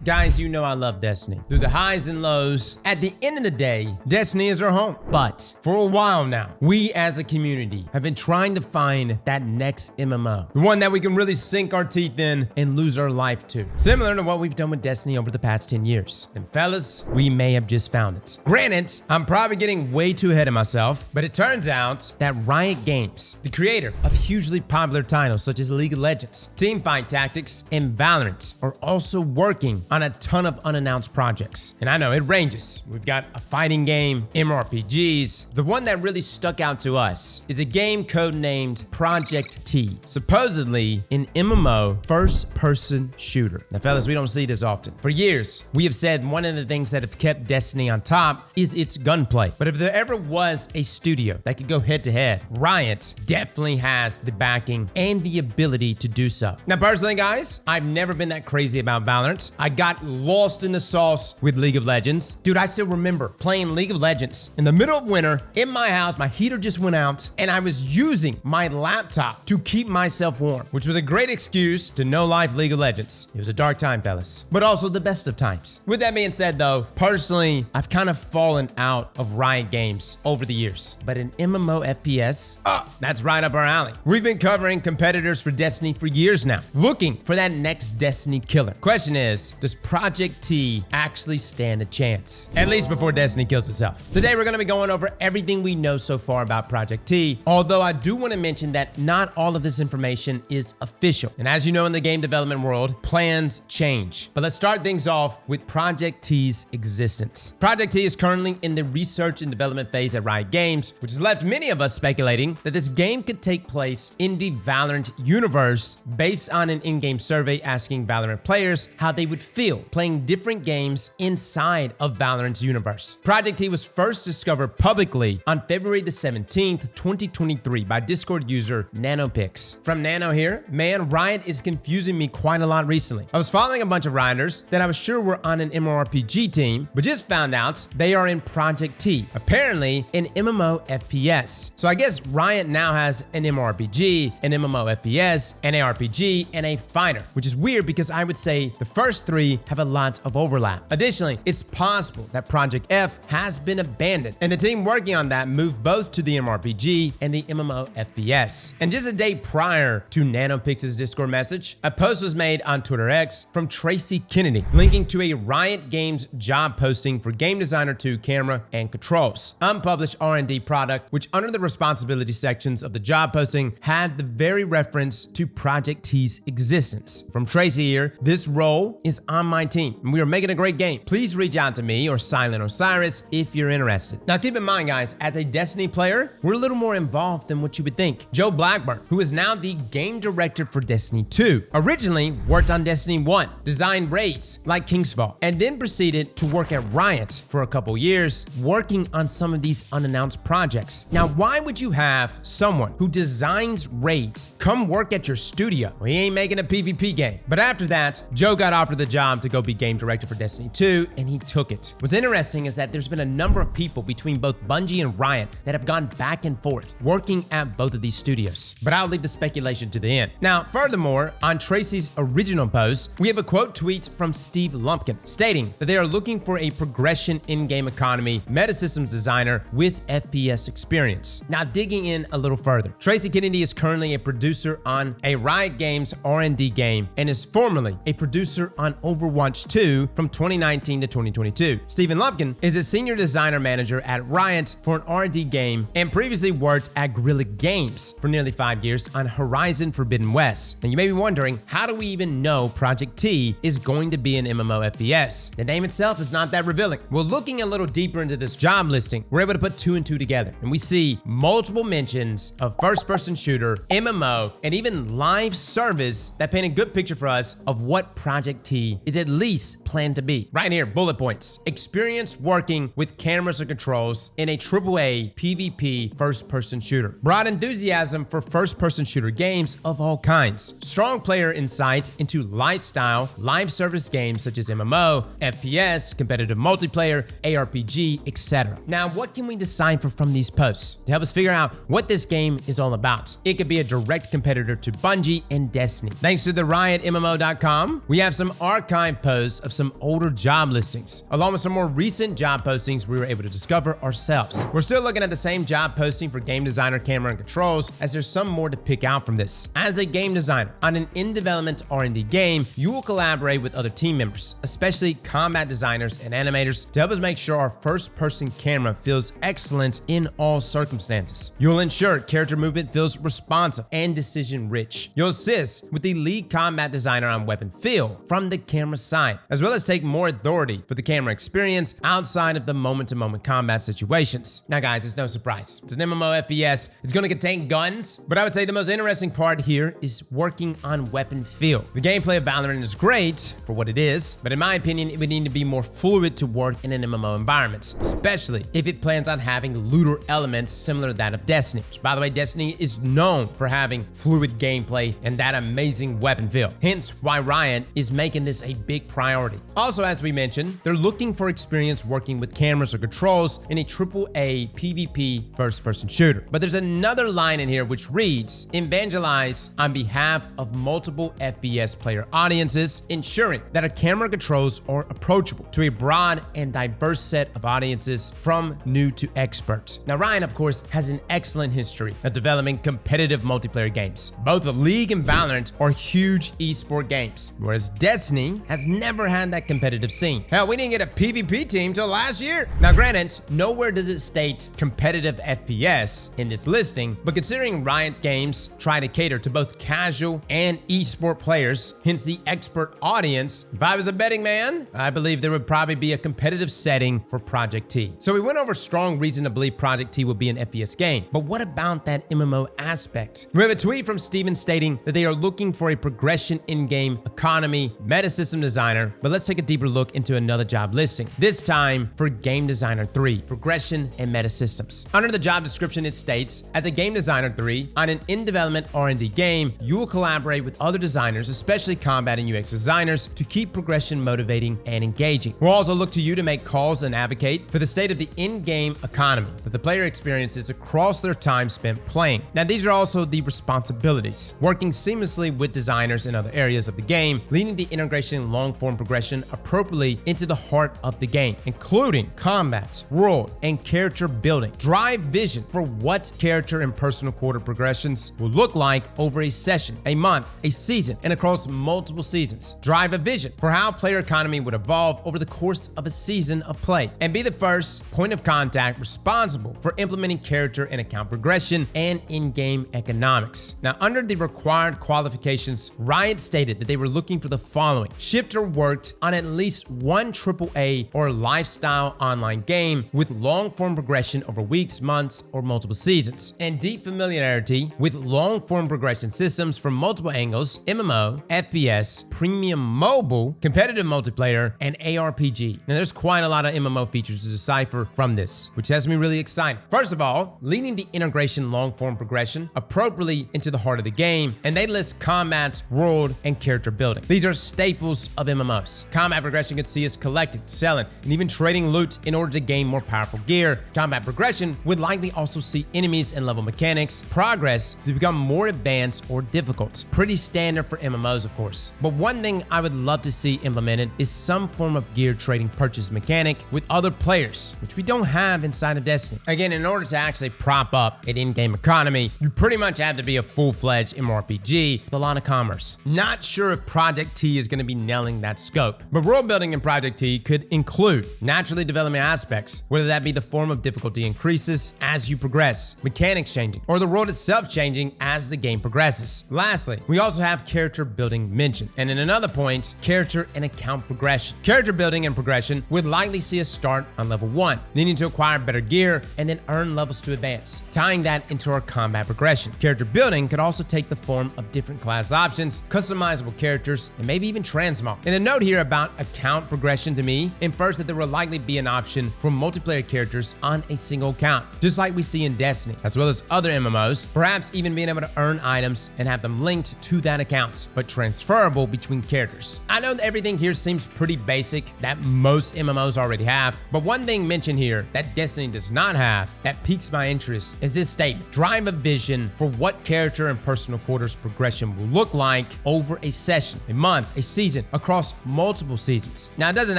Guys, you know I love Destiny. Through the highs and lows, at the end of the day, Destiny is our home. But for a while now, we as a community have been trying to find that next MMO. The one that we can really sink our teeth in and lose our life to. Similar to what we've done with Destiny over the past 10 years. And fellas, we may have just found it. Granted, I'm probably getting way too ahead of myself, but it turns out that Riot Games, the creator of hugely popular titles such as League of Legends, Teamfight Tactics, and Valorant, are also working on a ton of unannounced projects. And I know it ranges. We've got a fighting game, MMORPGs. The one that really stuck out to us is a game codenamed Project T, supposedly an MMO first-person shooter. Now fellas, we don't see this often. For years, we have said one of the things that have kept Destiny on top is its gunplay. But if there ever was a studio that could go head-to-head, Riot definitely has the backing and the ability to do so. Now personally, guys, I've never been that crazy about Valorant. I got lost in the sauce with League of Legends. Dude, I still remember playing League of Legends in the middle of winter in my house. My heater just went out and I was using my laptop to keep myself warm, which was a great excuse to no life League of Legends. It was a dark time, fellas, but also the best of times. With that being said though, personally, I've kind of fallen out of Riot Games over the years, but an MMO FPS, that's right up our alley. We've been covering competitors for Destiny for years now, looking for that next Destiny killer. Question is, does Project T actually stand a chance? At least before Destiny kills itself. Today, we're gonna be going over everything we know so far about Project T, although I do wanna mention that not all of this information is official. And as you know in the game development world, plans change. But let's start things off with Project T's existence. Project T is currently in the research and development phase at Riot Games, which has left many of us speculating that this game could take place in the Valorant universe based on an in-game survey asking Valorant players how they would feel playing different games inside of Valorant's universe. Project T was first discovered publicly on February the 17th, 2023 by Discord user NanoPix. From Nano here, man, Riot is confusing me quite a lot recently. I was following a bunch of Rioters that I was sure were on an MMORPG team, but just found out they are in Project T, apparently an MMO FPS. So I guess Riot now has an MMORPG, an MMO FPS, an ARPG, and a fighter, which is weird because I would say the first three have a lot of overlap. Additionally, it's possible that Project F has been abandoned, and the team working on that moved both to the MMORPG and the MMO FPS. And just a day prior to NanoPix's Discord message, a post was made on Twitter X from Tracy Kennedy, linking to a Riot Games job posting for Game Designer 2 camera and controls, unpublished R&D product, which under the responsibility sections of the job posting had the very reference to Project T's existence. From Tracy here, this role is on my team, and we are making a great game. Please reach out to me or Silent Osiris if you're interested. Now keep in mind, guys, as a Destiny player, we're a little more involved than what you would think. Joe Blackburn, who is now the game director for Destiny 2, originally worked on Destiny 1, designed raids like Kingsfall, and then proceeded to work at Riot for a couple years, working on some of these unannounced projects. Now, why would you have someone who designs raids come work at your studio? Well, he ain't making a PvP game. But after that, Joe got offered the job to go be game director for Destiny 2, and he took it. What's interesting is that there's been a number of people between both Bungie and Riot that have gone back and forth working at both of these studios. But I'll leave the speculation to the end. Now, furthermore, on Tracy's original post, we have a quote tweet from Steve Lumpkin stating that they are looking for a progression in-game economy metasystems designer with FPS experience. Now, digging in a little further, Tracy Kennedy is currently a producer on a Riot Games R&D game and is formerly a producer on Overwatch 2 from 2019 to 2022. Stephen Lumpkin is a senior designer manager at Riot for an R&D game and previously worked at Guerrilla Games for nearly 5 years on Horizon Forbidden West. And you may be wondering, how do we even know Project T is going to be an MMO FPS? The name itself is not that revealing. Well, looking a little deeper into this job listing, we're able to put two and two together, and we see multiple mentions of first-person shooter, MMO, and even live service that paint a good picture for us of what Project T is at least planned to be. Right here, bullet points. Experience working with cameras or controls in a AAA PvP first-person shooter. Broad enthusiasm for first-person shooter games of all kinds. Strong player insight into lifestyle, live service games such as MMO, FPS, competitive multiplayer, ARPG, etc. Now, what can we decipher from these posts to help us figure out what this game is all about? It could be a direct competitor to Bungie and Destiny. Thanks to the RiotMMO.com, we have some archive archive posts of some older job listings, along with some more recent job postings we were able to discover ourselves. We're still looking at the same job posting for game designer, camera, and controls, as there's some more to pick out from this. As a game designer on an in-development R&D game, you will collaborate with other team members, especially combat designers and animators, to help us make sure our first-person camera feels excellent in all circumstances. You'll ensure character movement feels responsive and decision-rich. You'll assist with the lead combat designer on weapon feel from the camera side, as well as take more authority for the camera experience outside of the moment-to-moment combat situations. Now guys, it's no surprise. It's an MMO FPS. It's going to contain guns, but I would say the most interesting part here is working on weapon feel. The gameplay of Valorant is great for what it is, but in my opinion, it would need to be more fluid to work in an MMO environment, especially if it plans on having looter elements similar to that of Destiny. Which, by the way, Destiny is known for having fluid gameplay and that amazing weapon feel. Hence why Riot is making this a big priority. Also, as we mentioned, they're looking for experience working with cameras or controls in a AAA PvP first-person shooter. But there's another line in here which reads, evangelize on behalf of multiple FPS player audiences, ensuring that our camera controls are approachable to a broad and diverse set of audiences from new to expert. Now, Riot, of course, has an excellent history of developing competitive multiplayer games. Both the League and Valorant are huge esport games, whereas Destiny has never had that competitive scene. Hell, we didn't get a PvP team till last year. Now, granted, nowhere does it state competitive FPS in this listing, but considering Riot Games try to cater to both casual and esport players, hence the expert audience, if I was a betting man, I believe there would probably be a competitive setting for Project T. So we went over strong reason to believe Project T will be an FPS game, but what about that MMO aspect? We have a tweet from Steven stating that they are looking for a progression in-game economy meta system designer, but let's take a deeper look into another job listing, this time for Game Designer 3, progression and meta systems. Under the job description, it states, as a Game Designer 3, on an in-development R&D game, you will collaborate with other designers, especially combat and UX designers, to keep progression motivating and engaging. We'll also look to you to make calls and advocate for the state of the in-game economy that the player experiences across their time spent playing. Now, these are also the responsibilities, working seamlessly with designers in other areas of the game, leading the integration and long-form progression appropriately into the heart of the game, including combat, world, and character building. Drive vision for what character and personal quarter progressions will look like over a session, a month, a season, and across multiple seasons. Drive a vision for how player economy would evolve over the course of a season of play, and be the first point of contact responsible for implementing character and account progression and in-game economics. Now, under the required qualifications, Riot stated that they were looking for the following: shipped or worked on at least one AAA or lifestyle online game with long-form progression over weeks, months, or multiple seasons, and deep familiarity with long-form progression systems from multiple angles, MMO, FPS, premium mobile, competitive multiplayer, and ARPG. Now, there's quite a lot of MMO features to decipher from this, which has me really excited. First of all, leading the integration long-form progression appropriately into the heart of the game, and they list combat, world, and character building. These are staples of MMOs. Combat progression could see us collecting, selling, and even trading loot in order to gain more powerful gear. Combat progression would likely also see enemies and level mechanics progress to become more advanced or difficult. Pretty standard for MMOs, of course. But one thing I would love to see implemented is some form of gear trading purchase mechanic with other players, which we don't have inside of Destiny. Again, in order to actually prop up an in-game economy, you pretty much have to be a full-fledged MMORPG with a lot of commerce. Not sure if Project T is going to be nailing that scope, but world building in Project T could include naturally developing aspects, whether that be the form of difficulty increases as you progress, mechanics changing, or the world itself changing as the game progresses. Lastly, we also have character building mentioned, and in another point, character and account progression. Character building and progression would likely see us start on level 1, needing to acquire better gear and then earn levels to advance, tying that into our combat progression. Character building could also take the form of different class options, customizable characters, and maybe even transmog. And a note here about account progression to me infers that there will likely be an option for multiplayer characters on a single account, just like we see in Destiny, as well as other MMOs, perhaps even being able to earn items and have them linked to that account, but transferable between characters. I know that everything here seems pretty basic, that most MMOs already have, but one thing mentioned here that Destiny does not have that piques my interest is this statement: drive a vision for what character and personal quarters progression will look like over a session, a month, a season, season across multiple seasons. Now, it doesn't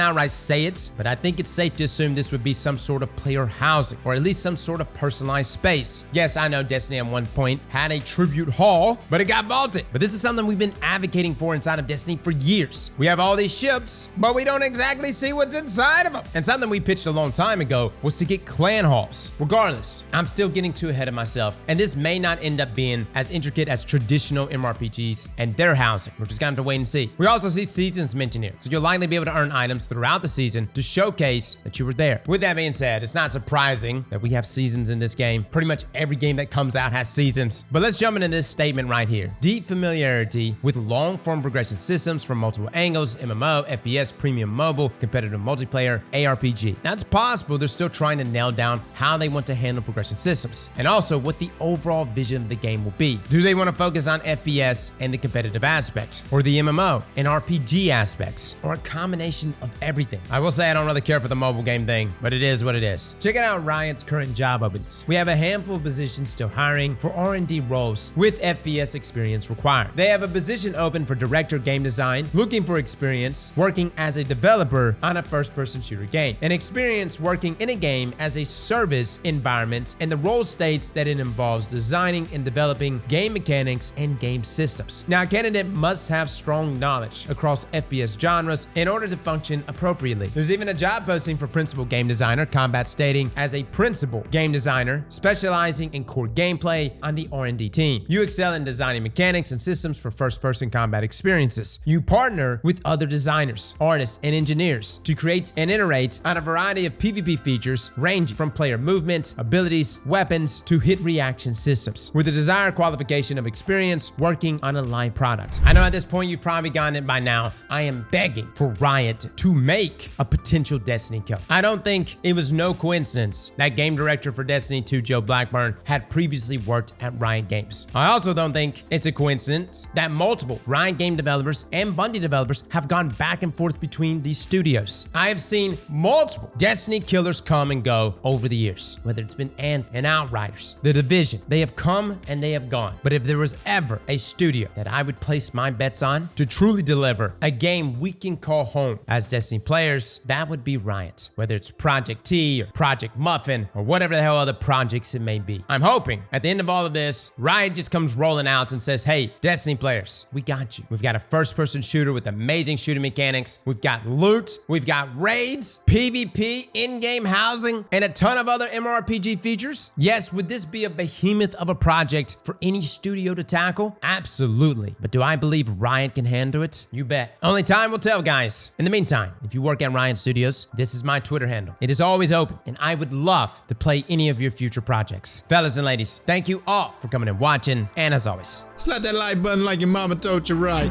outright say it, but I think it's safe to assume this would be some sort of player housing, or at least some sort of personalized space. Yes, I know Destiny at one point had a tribute hall, but it got vaulted. But this is something we've been advocating for inside of Destiny for years. We have all these ships, but we don't exactly see what's inside of them. And something we pitched a long time ago was to get clan halls. Regardless, I'm still getting too ahead of myself, and this may not end up being as intricate as traditional MMORPGs and their housing. We're just gonna have to wait and see. We also see seasons mentioned here, so you'll likely be able to earn items throughout the season to showcase that you were there. With that being said, it's not surprising that we have seasons in this game. Pretty much every game that comes out has seasons. But let's jump into this statement right here. Deep familiarity with long-form progression systems from multiple angles, MMO, FPS, premium mobile, competitive multiplayer, ARPG. Now, it's possible they're still trying to nail down how they want to handle progression systems, and also what the overall vision of the game will be. Do they want to focus on FPS and the competitive aspect, or the MMO and RPG aspects, or a combination of everything? I will say I don't really care for the mobile game thing, but it is what it is. Checking out Riot's current job opens. We have a handful of positions still hiring for R&D roles with FPS experience required. They have a position open for director game design, looking for experience working as a developer on a first-person shooter game, and experience working in a game as a service environment, and the role states that it involves designing and developing game mechanics and game systems. Now, a candidate must have strong knowledge across FPS genres in order to function appropriately. There's even a job posting for principal game designer, combat stating as a principal game designer specializing in core gameplay on the R&D team. You excel in designing mechanics and systems for first-person combat experiences. You partner with other designers, artists, and engineers to create and iterate on a variety of PvP features ranging from player movement, abilities, weapons, to hit reaction systems, with the desired qualification of experience working on a live product. I know at this point you've probably gotten it by now. I am begging for Riot to make a potential Destiny killer. I don't think it was no coincidence that game director for Destiny 2, Joe Blackburn, had previously worked at Riot Games. I also don't think it's a coincidence that multiple Riot game developers and Bungie developers have gone back and forth between these studios. I have seen multiple Destiny killers come and go over the years, whether it's been Ant and Outriders, The Division. They have come and they have gone. But if there was ever a studio that I would place my bets on to truly deliver a game we can call home as Destiny players, that would be Riot. Whether it's Project T or Project Muffin or whatever the hell other projects it may be. I'm hoping at the end of all of this, Riot just comes rolling out and says, hey, Destiny players, we got you. We've got a first-person shooter with amazing shooting mechanics. We've got loot. We've got raids, PvP, in-game housing, and a ton of other MMORPG features. Yes, would this be a behemoth of a project for any studio to tackle? Absolutely. But do I believe Riot can handle it? You bet. Only time will tell, guys. In the meantime, if you work at Riot Studios, this is my Twitter handle. It is always open, and I would love to play any of your future projects. Fellas and ladies, thank you all for coming and watching, and as always, slap that like button like your mama told you right.